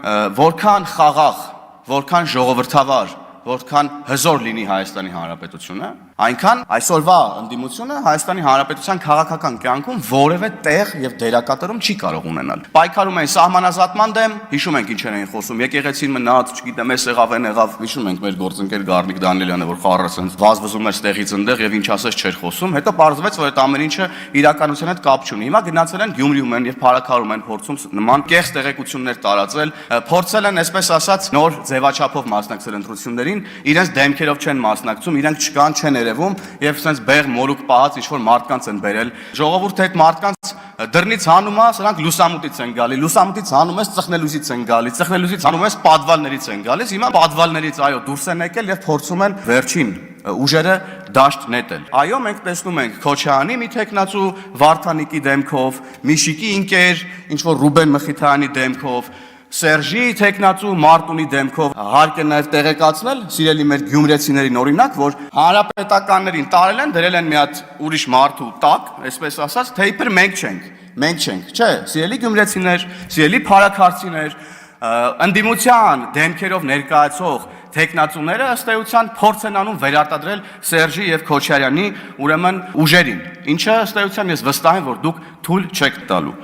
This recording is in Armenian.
որքան խաղաղ, որքան ժողովրդավար, որքան հզոր լինի Հայաստանի Հանրապետությունը, այնքան այսօրվա ընդդիմությունը Հայաստանի Հանրապետության քաղաքական կյանքում որևէ տեղ եւ դերակատարում չի կարող ունենալ։ Պայքարում են սահմանազատման դեմ, հիշում ենք ինչ էին խոսում, եկեղեցին մնաց, չգիտեմ, էս եղավ, հիշում ենք մեր գործընկեր Գառնիկ Դանիելյանը, որ խառը ասենց վազվզում էր ստեղից ընդեղ եւ ինչ ասես չէր խոսում, հետո պարզվեց, որ այդ ամեն ինչը իրականության հետ կապ չունի։ Հիմա գնացել են Գյումրիում են եւ Փարաքարում են փորձում նման կեղծ տեղեկություններ տարածել, փորձել են, այսպես ասած, նոր ձևաչափով մասնակցել ընտրություններին, իրենց դեմքերով չեն մասնակցում, իրենք չկան, չեն երևում եւ sense բեղ մորուք պահած ինչ որ մարդկանց են բերել։ Ժողովուրդը այդ մարդկանց դռնից հանում է, սրանք լուսամուտից են գալի, լուսամուտից հանում ես ծխնելուզից են գալի, ծխնելուզից հանում ես պատվալներից են գալիս, հիմա պատվալներից այո դուրս են եկել եւ փորձում են վերջին ուժերը դաշտ նետել։ Այո, մենք տեսնում ենք Քոչարյանի մի տեխնացու Վարդանիկի դեմքով, Միշիկի ինկեր, ինչ որ Ռուբեն Մխիթարյանի դեմքով, Սերժի տեխնացու Մարտունի դեմքով հարկ է նաև տեղեկացնել սիրելի մեր գյումրեցիներին օրինակ, որ հանրապետականներին տարել են, դրել են մի հատ ուրիշ մարդու տակ, այսպես ասած, թե իբր մենք չենք, չէ, սիրելի գյումրեցիներ, սիրելի փարաքարցիներ, ընդդիմության դեմքերով ներկայացող տեխնացուները ըստ էության փորձ են անում վերարտադրել Սերժի եւ Քոչարյանի ուրեմն ուժերին, ինչը ըստ էության ես վստահ եմ, որ դուք թույլ չեք տալու։